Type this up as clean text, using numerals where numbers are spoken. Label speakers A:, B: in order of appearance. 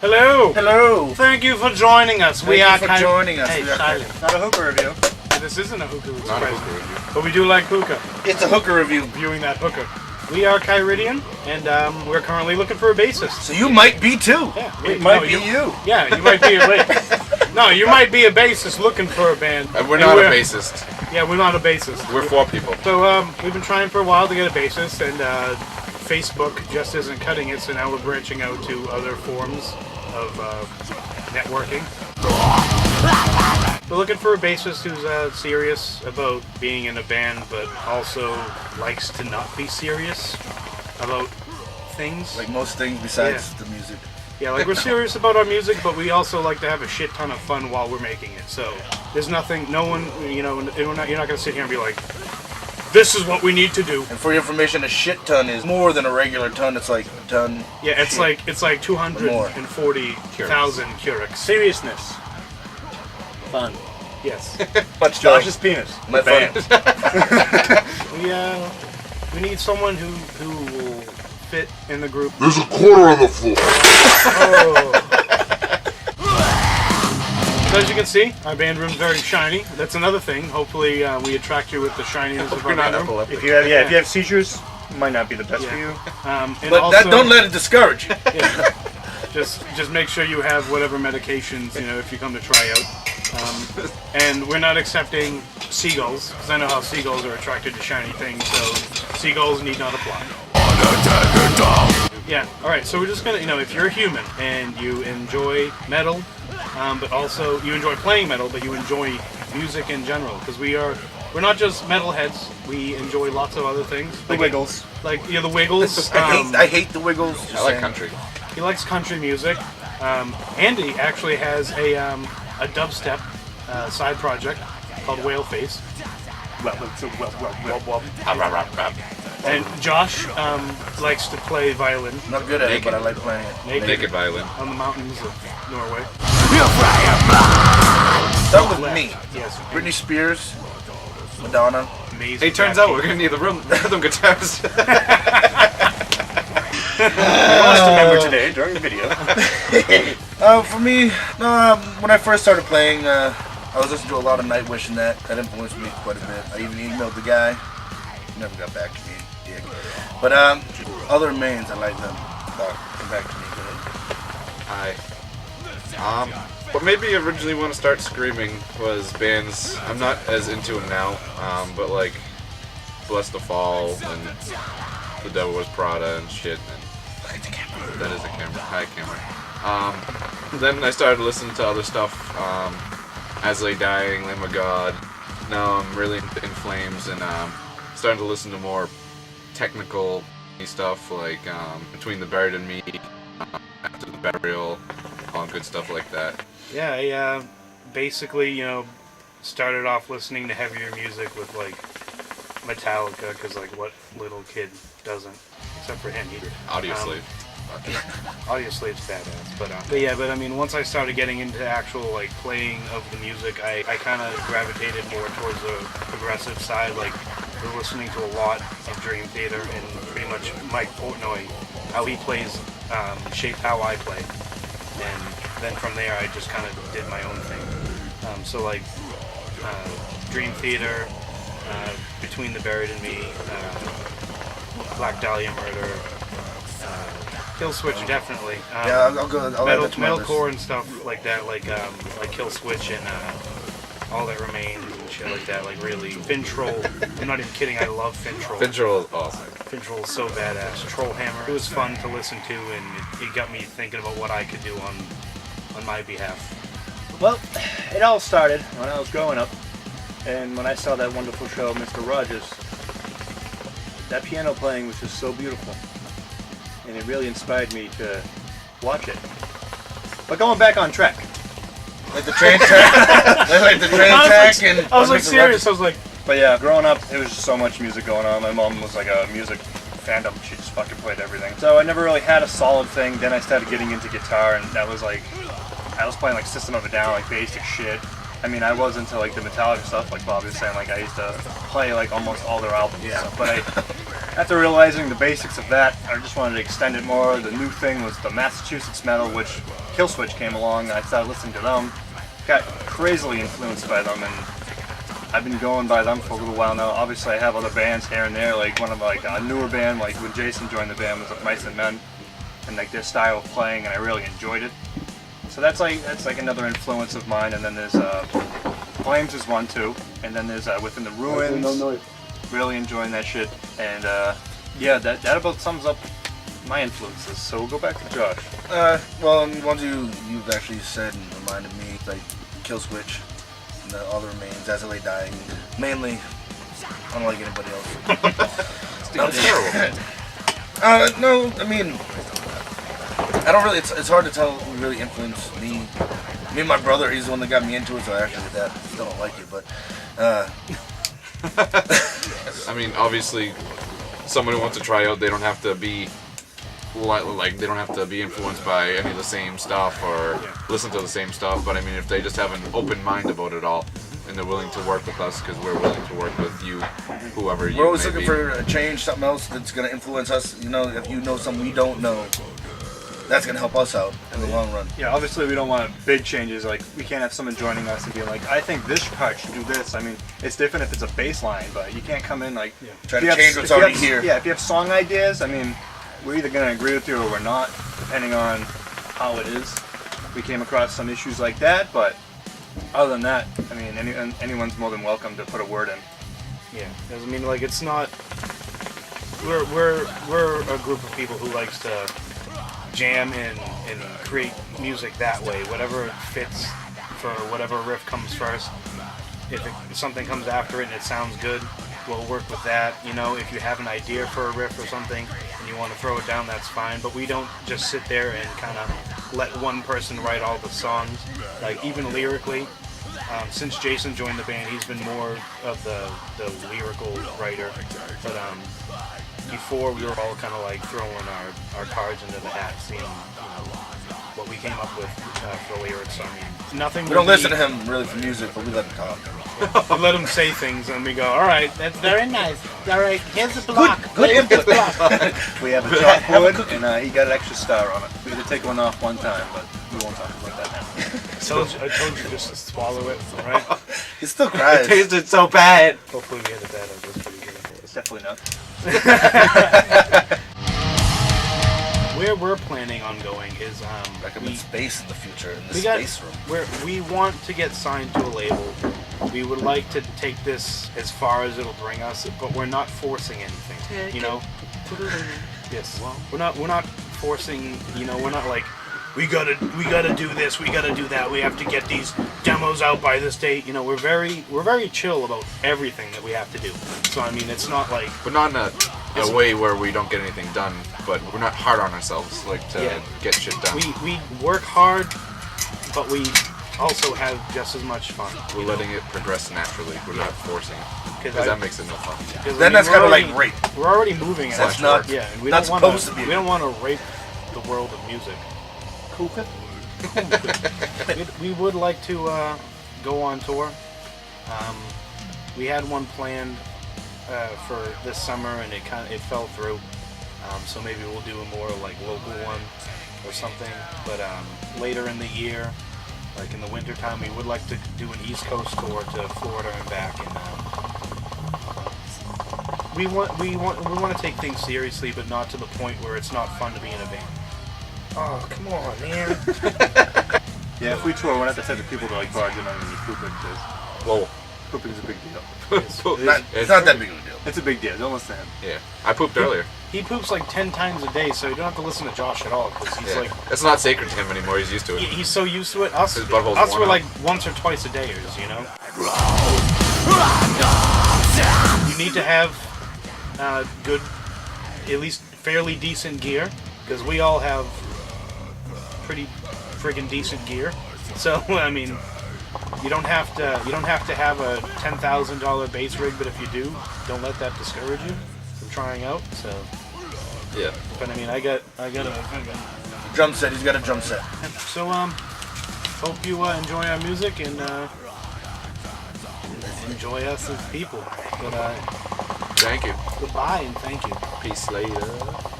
A: Hello.
B: Hello.
A: Thank you for joining us.
B: Thank you for joining us.
A: Hey, silent.
B: Not a hookah review.
A: This isn't a hookah review.
C: Not a hookah review.
A: But we do like hookah.
B: It's a hookah review.
A: Viewing that hookah. We are KYRIDION, and we're currently looking for a bassist.
B: So you might be too.
A: Yeah,
B: It might be you.
A: Yeah, you might be No, you might be a bassist looking for a band.
C: And we're not a bassist.
A: Yeah, we're not a bassist.
C: We're four people.
A: So we've been trying for a while to get a bassist, and Facebook just isn't cutting it, so now we're branching out to other forms of networking. We're looking for a bassist who's serious about being in a band, but also likes to not be serious about things.
B: Like most things besides the music.
A: Yeah, like we're serious about our music, but we also like to have a shit ton of fun while we're making it. So there's nothing, no one, you know, you're not going to sit here and be like, this is what we need to do.
B: And for your information, a shit ton is more than a regular ton. It's like a ton.
A: Yeah, it's like 240,000 Keurig.
D: Seriousness. Fun.
A: Yes.
B: Much
D: Josh's penis.
B: My band.
A: We need someone who will fit in the group.
E: There's a quarter on the floor.
A: Oh. So as you can see, our band room's very shiny. That's another thing. Hopefully, we attract you with the shininess of our band room.
D: If you have seizures, it might not be the best for you.
A: And
B: But
A: also,
B: don't let it discourage you.
A: Yeah, just make sure you have whatever medications, you know, if you come to try out. And we're not accepting seagulls, because I know how seagulls are attracted to shiny things, so seagulls need not apply. Yeah, alright, so we're just gonna, you know, if you're a human and you enjoy metal, but also you enjoy playing metal, but you enjoy music in general, because we're not just metalheads, we enjoy lots of other things.
D: The Wiggles.
A: Like, yeah, the Wiggles.
B: I hate the Wiggles.
C: I like country.
A: He likes country music. Andy actually has a dubstep side project called Whale Face. And Josh likes to play violin.
B: I'm not good at it, but I like playing it.
C: Naked violin.
A: On the mountains of Norway.
B: Start with me.
A: Yes.
B: Britney Spears, Madonna.
A: Amazing.
C: Hey, turns out we're gonna need the rhythm guitars.
D: I lost a member today during the video.
B: For me, when I first started playing, I was listening to a lot of Nightwish, and that influenced me quite a bit. I even emailed the guy. He never got back to me, dick. But other mains, I like them. Come back to me, go ahead.
C: What made me originally want to start screaming was bands. I'm not as into them now, but like Bless the Fall and The Devil Was Prada and shit. And that is a camera. Hi, camera. Then I started listening to other stuff. As Lay Dying, Lamb of God. Now I'm really in Flames and starting to listen to more technical stuff like Between the Buried and Me, After the Burial, all good stuff like that.
A: Yeah, I basically, you know, started off listening to heavier music with like Metallica, because like what little kid doesn't, except for him.
C: Audioslave.
A: Obviously it's badass, but I mean, once I started getting into actual like playing of the music, I kind of gravitated more towards the progressive side. Like we're listening to a lot of Dream Theater, and pretty much Mike Portnoy, how he plays shaped how I play, and then from there I just kind of did my own thing. So like Dream Theater, Between the Buried and Me, Black Dahlia Murder. Kill Switch, definitely.
B: Yeah, I'll go. I'll add that to my list.
A: Metalcore and stuff like that, like Kill Switch and All That Remains and shit like that. Like really, Fintroll. I'm not even kidding. I love Fintroll.
C: Fintroll is awesome.
A: Fintroll is so badass. Trollhammer. It was fun to listen to, and it got me thinking about what I could do on my behalf.
D: Well, it all started when I was growing up, and when I saw that wonderful show, Mr. Rogers. That piano playing was just so beautiful. And it really inspired me to watch it. But going back on track.
B: Like the train track. like the train track and.
A: I was like serious. I was like.
D: But yeah, growing up, there was just so much music going on. My mom was like a music fandom. She just fucking played everything. So I never really had a solid thing. Then I started getting into guitar, and that was like, I was playing like System of a Down, like basic shit. I mean, I was into like the Metallica stuff, like Bobby was saying. Like I used to play like almost all their albums. Yeah. But After realizing the basics of that, I just wanted to extend it more. The new thing was the Massachusetts metal, which Killswitch came along, and I started listening to them. Got crazily influenced by them, and I've been going by them for a little while now. Obviously, I have other bands here and there, like one of a newer band, like when Jason joined the band, was like Mice and Men, and like their style of playing, and I really enjoyed it. So that's like another influence of mine. And then there's Flames is one too, and then there's Within the Ruins. Really enjoying that shit, and yeah, that about sums up my influences. So we'll go back to Josh.
B: Well, and ones you've actually said and reminded me, like Killswitch and the other remains, As I Lay Dying. Mainly, I don't like anybody else.
C: That's terrible.
B: No, I mean, I don't really. It's hard to tell who really influenced me. Me and my brother, he's the one that got me into it. So actually, that still don't like it, but.
C: I mean, obviously, someone who wants to try out, they don't have to be like they don't have to be influenced by any of the same stuff or listen to the same stuff. But I mean, if they just have an open mind about it all, and they're willing to work with us because we're willing to work with you, whoever you.
B: We're always
C: may
B: looking
C: be.
B: for a change, something else that's going to influence us. You know, if you know something we don't know, that's going to help us out in the long run.
D: Yeah, obviously we don't want big changes. Like, we can't have someone joining us and be like, I think this part should do this. I mean, it's different if it's a bass line, but you can't come in like
B: Try to change what's already here.
D: Yeah, if you have song ideas, I mean, we're either going to agree with you or we're not, depending on how it is. We came across some issues like that, but other than that, I mean, anyone's more than welcome to put a word in.
A: Yeah, 'cause I mean, like, it's not. We're a group of people who likes to jam and create music that way. Whatever fits for whatever riff comes first. If something comes after it and it sounds good, we'll work with that. You know, if you have an idea for a riff or something and you want to throw it down, that's fine. But we don't just sit there and kind of let one person write all the songs. Like, even lyrically, since Jason joined the band, he's been more of the lyrical writer. But before, we were all kind of like throwing our cards into the hat, seeing what we came up with for lyrics. So, I mean, nothing.
B: We don't listen to him really for music, but we let him talk.
A: We let him say things, and we go, all right, that's very nice. All right, here's the block.
B: Good input.
D: We have a chalkboard, and he got an extra star on it. We had to take one off one time, but we won't talk about that now.
A: I told you just to swallow it, all right?
B: He still cries.
C: It tasted so bad.
A: Hopefully we edit that out. That's pretty good.
D: It's definitely not.
A: Where we're planning on going is
B: Like I'm in space in the future, in the
A: we got
B: space room.
A: where we want to get signed to a label. We would like to take this as far as it'll bring us, but we're not forcing anything. You know? Yes. We're not forcing. You know, we're not like we gotta do this, we gotta do that. We have to get these demos out by this date. You know, we're very chill about everything that we have to do. So I mean, it's not like
C: But not in a way where we don't get anything done, but we're not hard on ourselves, like to get shit done.
A: we work hard, but we also have just as much fun.
C: We're letting it progress naturally. We're not forcing it. Because that makes it no fun.
B: Then that's kind of like rape.
A: We're already moving in
B: That's
A: that
B: not-
A: direction. Yeah, and we
B: not
A: don't want
B: supposed to be.
A: We don't want to rape the world of music. We would like to go on tour. We had one planned for this summer, and it fell through. So maybe we'll do a more like local one or something. But later in the year, like in the winter time, we would like to do an East Coast tour to Florida and back. And we want to take things seriously, but not to the point where it's not fun to be in a band. Oh, come on, man.
D: Yeah, if we tour, we're not the type of people to like barge in on any pooping, because
C: Whoa.
D: pooping's a big deal.
B: It's not that big of a deal.
D: It's a big deal. Don't listen to him.
C: Yeah. I pooped earlier.
A: He poops like 10 times a day, so you don't have to listen to Josh at all, because he's
C: Yeah.
A: like,
C: It's not sacred to him anymore. He's used to it.
A: he's so used to it. Us
C: His butthole's
A: we're
C: worn
A: like
C: out.
A: once or twice a dayers, you know? You need to have good, at least fairly decent gear, because we all have pretty friggin' decent gear. So I mean, you don't have to have a $10,000 bass rig, but if you do, don't let that discourage you from trying out. So,
C: Yeah.
A: but I mean, I got a
B: Drum set. He's got a drum set.
A: so hope you enjoy our music and enjoy us as people. But
C: Thank you.
A: Goodbye and thank you.
C: Peace later.